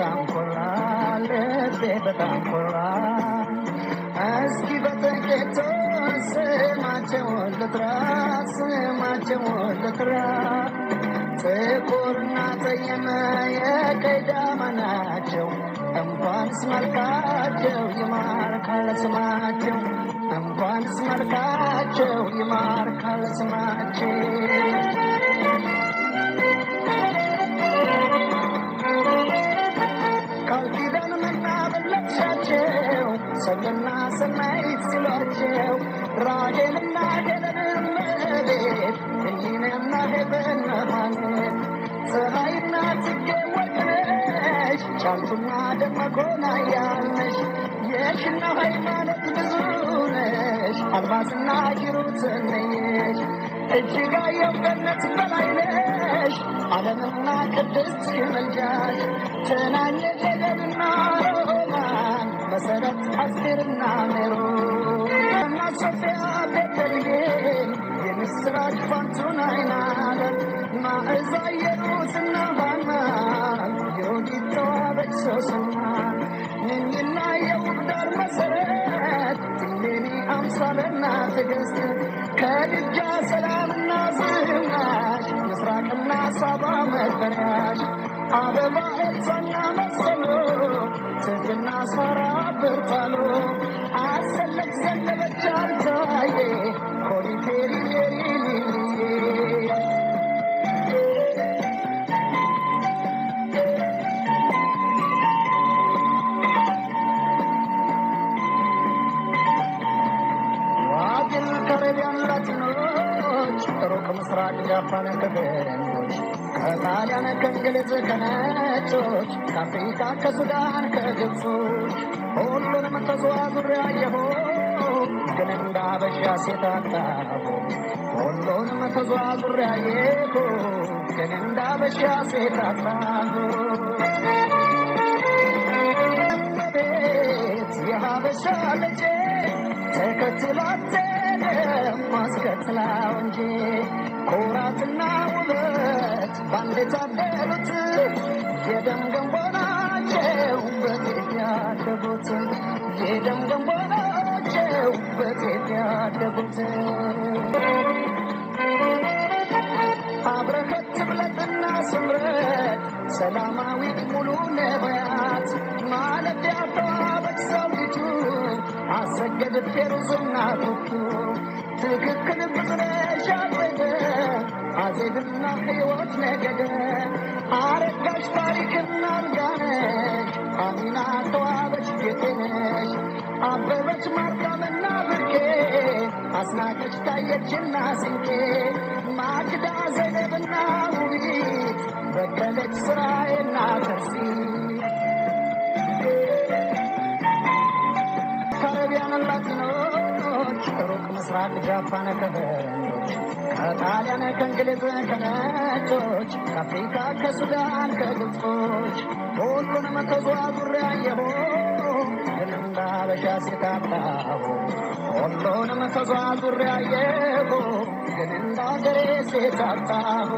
በጣም ኮራ ልቤ በጣም ኮራ እስኪ በጥቂቱ ስማቸውን ልጥራ ጥቁርና ጠየመ የቀይ ዳማ ናቸው እንኳንስ መልካቸው ይማርካል ስማቸው እንኳንስ መልካቸው ይማርካል ስማቸው ካልኪዳን መናበለቻቸው ሰልና ሰማይት ሲሏቸው ራጌልና ሄለን መቤት እኔንና ሄበን ማለት ፀሐይና ጽጌ ወርቅነሽ ጫልቱና ደመቆና ያልነሽ የሽና ሃይማኖት ብዙ ነሽ አልማዝና ሂሩት ነሽ እጅጋየሁ ገነት በላይ ነሽ ዓለምና ቅድስት ይመልጃሽ ተናኘ ጀገንና ሮማን መሰረት አስቴርና ሜሮን እና ሶፊያ ቤተልሔም የምስራች ፋንቱን አይናለም ማዕዛ ኢየሩስና ሐና ዮዲት ተዋበች ሶስና ንኝና የውዳር መሰረት ትሌኒ አምሳልና ትዕግስት ከድጃ ሰላምና ዝናሽ ምስራቅና ሳባ መጠሪያሽ አበባ ኤልሳና መሰሎ ትግና ሳራ ብርታሎ አሰለች ዘነበች አልታዬ ኮሪቴሪቴሪሊዬ ዋግል ከረቢያን ላቲኖች ሩቅ ምስራቅ ጃፓን ከገረኞች ከጣሊያን ከእንግሊዝ ከነጮች ከአፍሪካ ከሱዳን ከግብጾች ሁሉንም ተዘዋዙሬ አየሁ ግን እንደ አበሻ ሴት አጣሁ ሁሉንም ተዘዋዙሬ አየሁ ግን እንደ አበሻ ሴት አጣሁ እመቤት የሀበሻ ልጄ ተከትላት ማስከትላው እንጂ ኩራትና ውበት ባንድ የታደሉት የደም ገንቦ ናቸው በጤፍ ያደጉት የደም ገንቦ ናቸው በጤፍ ያደጉት አብረከት ብለጥና ስምረት ሰላማዊት ሙሉ ነቢያት ማለፊያ ተዋበች ሰውቱ አሰገድ ፌሩዝና ቱቱ ትክክል ብጥረሽ አበደ አዜብና ሕይወት ነገደ አረጋሽ ታሪክና አልጋነሽ አሚና ተዋበች ጌጤነሽ አበበች ማርያምና ብርቄ አስናቀች ታየችና ስንቄ ማክዳ ዘነብና ውቢት በቀለች ስራዬና ተርሲ ካረቢያን ላቲኖች ሩቅ ምስራቅ ጃፓን ከህንዶች ከጣሊያን ከእንግሊዝ ከነጮች ከአፍሪካ ከሱዳን ከግብጾች ሁሉንም ተዘዋዙሬ አየሁ ግን እንደ አበሻ ሴት አጣሁ ሁሉንም ተዘዋዙሬ አየሁ ግን እንደ አገሬ ሴት አጣሁ